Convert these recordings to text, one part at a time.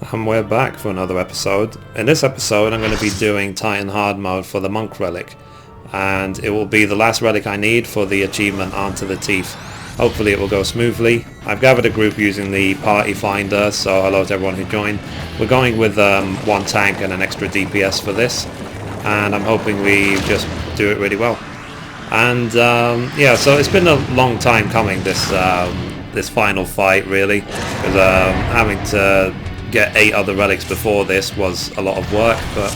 And we're back for another episode. In this episode I'm going to be doing Titan hard mode for the Monk Relic, and it will be the last relic I need for the achievement Arm to the Teeth. Hopefully it will go smoothly. I've gathered a group using the party finder, so hello to everyone who joined. We're going with one tank and an extra DPS for this, and I'm hoping we just do it really well. And yeah, so it's been a long time coming, this this final fight really, because having to get 8 other relics before this was a lot of work, but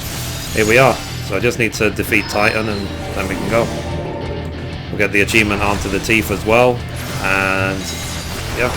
here we are. So I just need to defeat Titan and then we can go. We'll get the achievement Arm to the Teeth as well, and yeah.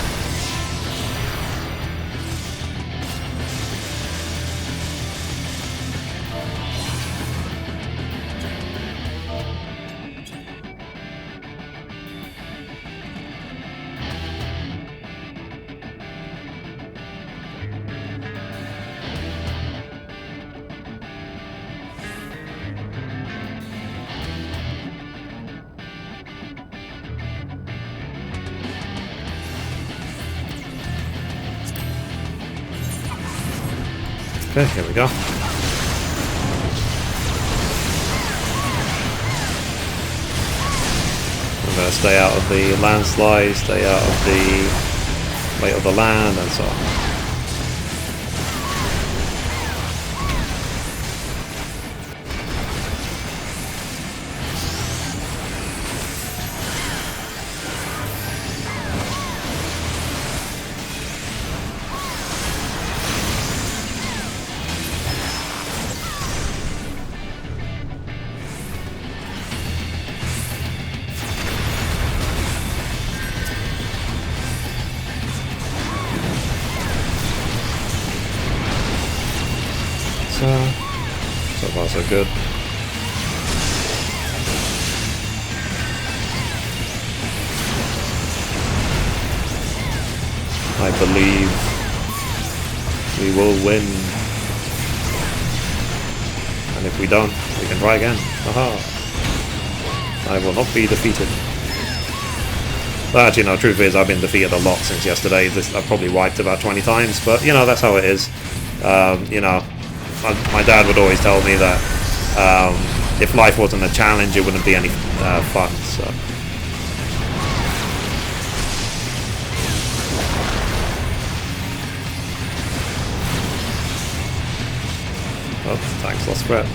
Okay, here we go. I'm going to stay out of the landslide, stay out of the weight of the land, and so on. So far so good. I believe we will win. And if we don't, we can try again. Aha! I will not be defeated. Well, actually, no, truth is I've been defeated a lot since yesterday. I've probably wiped about 20 times, but you know, that's how it is. You know, my dad would always tell me that if life wasn't a challenge, it wouldn't be any fun. So, oh, thanks, lost threat.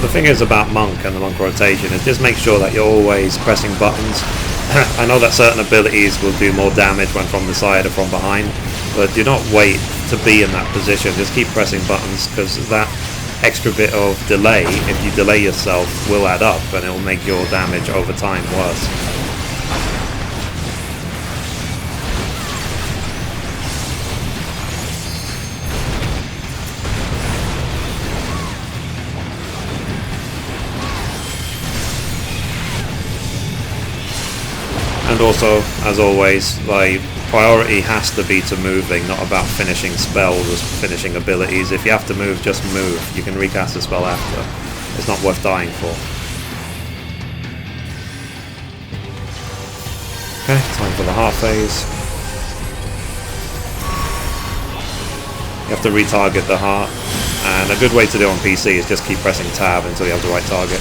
The thing is about Monk and the Monk rotation is just make sure that you're always pressing buttons. I know that certain abilities will do more damage when from the side or from behind, but do not wait to be in that position. Just keep pressing buttons, because that extra bit of delay, if you delay yourself, will add up and it will make your damage over time worse. And also, as always, like, priority has to be to moving, not about finishing spells or finishing abilities. If you have to move, just move. You can recast the spell after. It's not worth dying for. Okay, time for the half phase. You have to retarget the heart, and a good way to do it on PC is just keep pressing tab until you have the right target.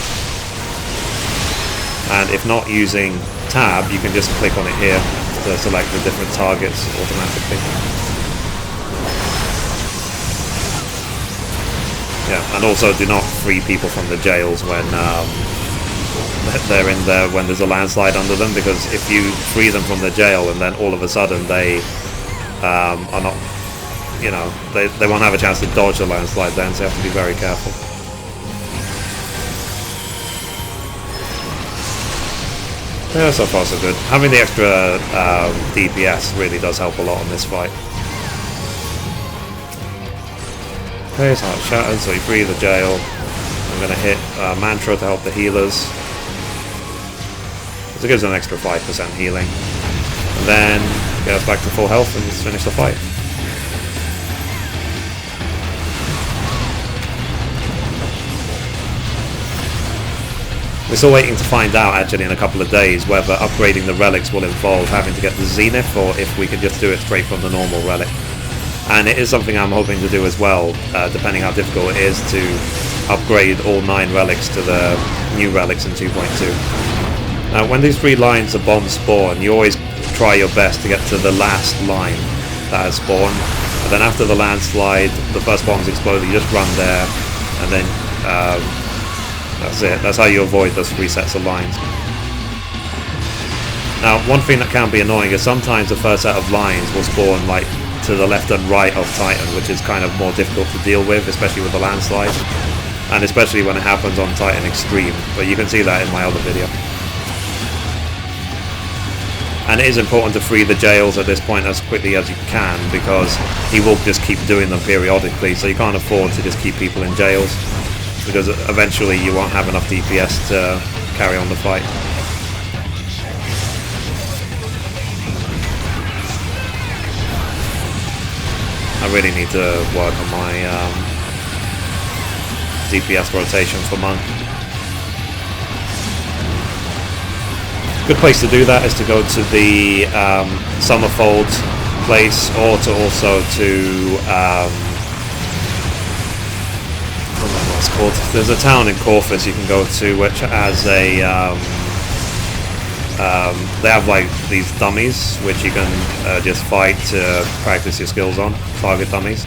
And if not using tab, you can just click on it here to select the different targets automatically. Yeah, and also do not free people from the jails when they're in there when there's a landslide under them, because if you free them from the jail and then all of a sudden they are not, you know, they won't have a chance to dodge the landslide then, so you have to be very careful. Yeah, so far so good. Having the extra DPS really does help a lot in this fight. Okay, so heart shattered, so you free the jail. I'm going to hit Mantra to help the healers. So it gives them an extra 5% healing. And then get us back to full health and just finish the fight. We're still waiting to find out actually in a couple of days whether upgrading the relics will involve having to get the Zenith or if we can just do it straight from the normal relic. And it is something I'm hoping to do as well, depending how difficult it is to upgrade all 9 relics to the new relics in 2.2. Now when these 3 lines of bombs spawn, you always try your best to get to the last line that has spawned. And then after the landslide, the first bombs explode, you just run there, and then that's it. That's how you avoid those 3 sets of lines. Now, one thing that can be annoying is sometimes the first set of lines will spawn like to the left and right of Titan, which is kind of more difficult to deal with, especially with the landslide, and especially when it happens on Titan Extreme. But you can see that in my other video. And it is important to free the jails at this point as quickly as you can, because he will just keep doing them periodically, so you can't afford to just keep people in jails, because eventually you won't have enough DPS to carry on the fight. I really need to work on my DPS rotation for Monk. Good place to do that is to go to the Summerfold place, or to also to I don't know what it's called. There's a town in Corfus you can go to which has a they have like these dummies which you can just fight to practice your skills on, target dummies.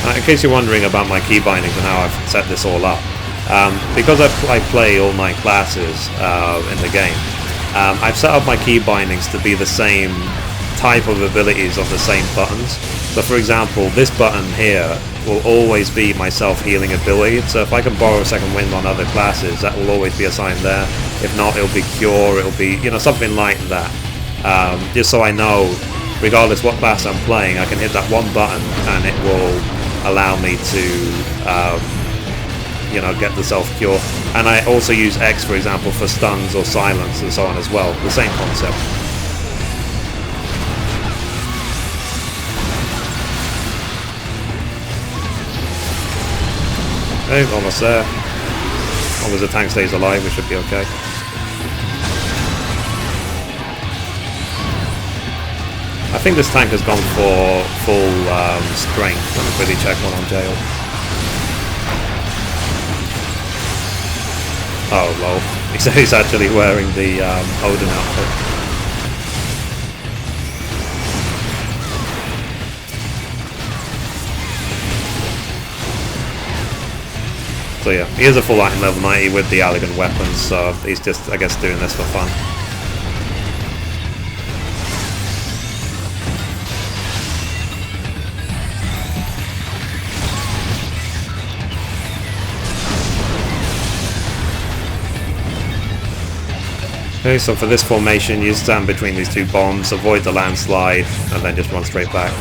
In case you're wondering about my key bindings and how I've set this all up, because I play all 9 classes in the game, I've set up my key bindings to be the same type of abilities of the same buttons. So for example, this button here will always be my self-healing ability, so if I can borrow Second Wind on other classes, that will always be assigned there. If not, it'll be Cure, it'll be, you know, something like that. Just so I know, regardless what class I'm playing, I can hit that one button and it will allow me to you know, get the self-cure. And I also use X, for example, for stuns or silence and so on as well. The same concept. Okay, almost there. As long as the tank stays alive, we should be okay. I think this tank has gone for full strength. Let me quickly check one on jail. Oh lol, he's actually wearing the Odin outfit. So yeah, he is a full item level 90 with the elegant weapons, so he's just, I guess, doing this for fun. Okay, so for this formation, you stand between these 2 bombs, avoid the landslide, and then just run straight back.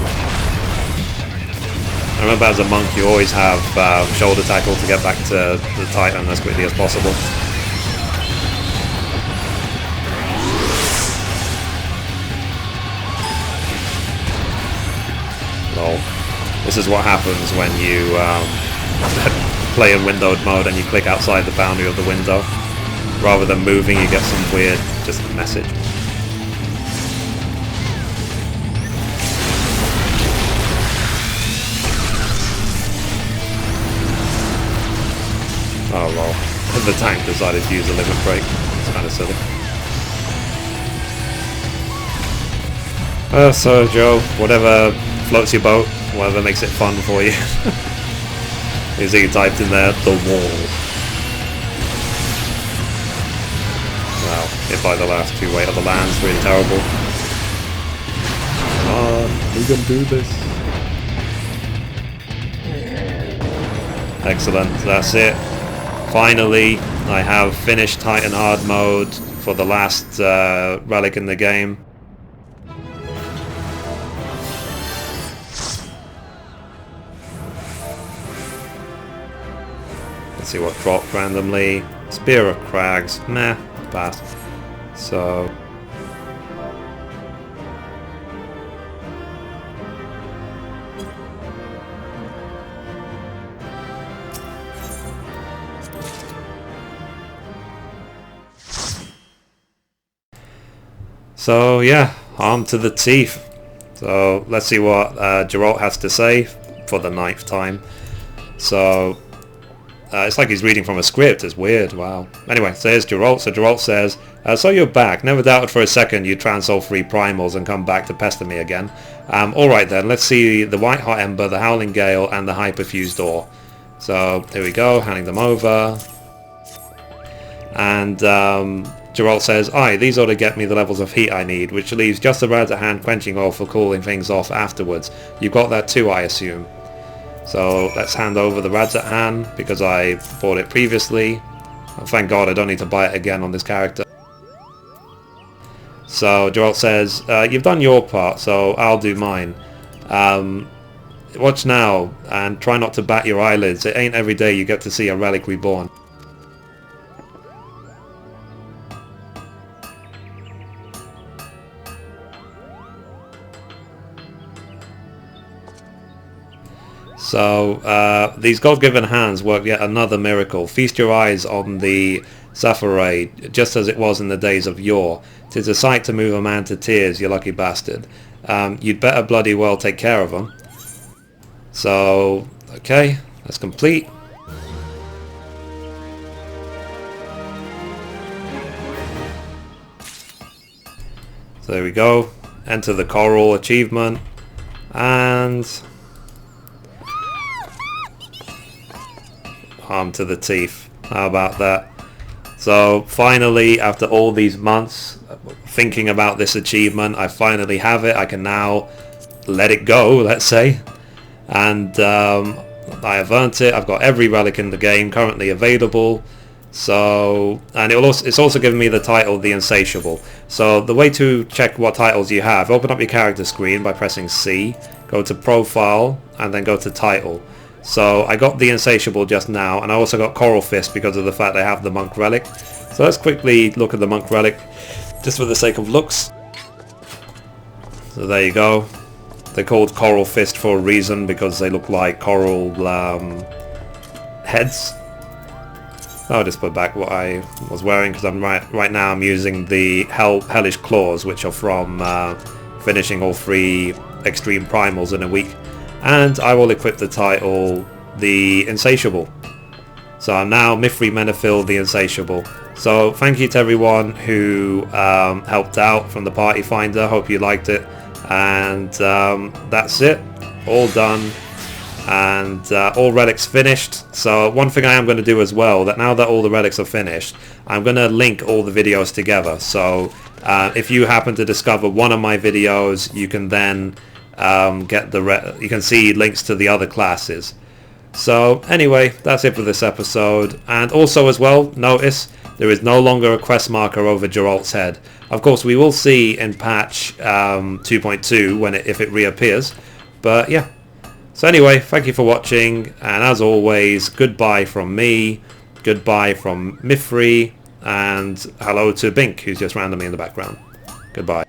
I remember as a monk, you always have shoulder tackle to get back to the Titan as quickly as possible. Lol. This is what happens when you play in windowed mode and you click outside the boundary of the window. Rather than moving, you get some weird just message. Oh well, the tank decided to use a limit break. It's kind of silly. So Joe, whatever floats your boat, whatever makes it fun for you. You see, you typed in there, the wall. Wow, hit by the last 2 weight of the lands, really terrible. Come on, we can do this. Excellent, that's it. Finally, I have finished Titan Hard mode for the last relic in the game. Let's see what dropped randomly. Spear of Crags, meh, pass. So yeah, on to the teeth. So let's see what Geralt has to say for the 9th time. So it's like he's reading from a script. It's weird. Wow. Anyway, so here's Geralt. So Geralt says, so you're back. Never doubted for a second you'd transol 3 primals and come back to pester me again. Alright then, let's see the White Hot Ember, the Howling Gale, and the Hyperfused Ore. So here we go, handing them over. And Geralt says, aye, these ought to get me the levels of heat I need, which leaves just the Rad's at Hand quenching oil for cooling things off afterwards. You've got that too, I assume. So let's hand over the Rad's at Hand, because I bought it previously. Oh, thank God I don't need to buy it again on this character. So Geralt says, you've done your part, so I'll do mine. Watch now, and try not to bat your eyelids. It ain't every day you get to see a Relic Reborn. So these God-given hands work yet another miracle. Feast your eyes on the Sphairai, just as it was in the days of yore. 'Tis a sight to move a man to tears, you lucky bastard. You'd better bloody well take care of them. So, okay, that's complete. So there we go. Enter the Coral achievement. And arm to the teeth. How about that? So finally, after all these months thinking about this achievement, I finally have it. I can now let it go, let's say. And I have earned it. I've got every relic in the game currently available. So, and it's also given me the title, The Insatiable. So the way to check what titles you have, open up your character screen by pressing C, go to Profile, and then go to Title. So I got the Insatiable just now, and I also got Coral Fist because of the fact I have the Monk Relic. So let's quickly look at the Monk Relic, just for the sake of looks. So there you go. They're called Coral Fist for a reason, because they look like coral heads. I'll just put back what I was wearing, because I'm right now I'm using the Hellish Claws, which are from finishing all 3 Extreme Primals in a week. And I will equip the title, The Insatiable. So I'm now Mithrie Menethil, The Insatiable. So thank you to everyone who helped out from the Party Finder. Hope you liked it. And that's it. All done. And all relics finished. So one thing I am going to do as well, that now that all the relics are finished, I'm going to link all the videos together. So if you happen to discover one of my videos, you can then get you can see links to the other classes. So anyway, that's it for this episode. And also as well, notice there is no longer a quest marker over Geralt's head. Of course, we will see in patch 2.2 if it reappears. But yeah. So anyway, thank you for watching, and as always, goodbye from me, goodbye from Mithrie, and hello to Bink, who's just randomly in the background. Goodbye.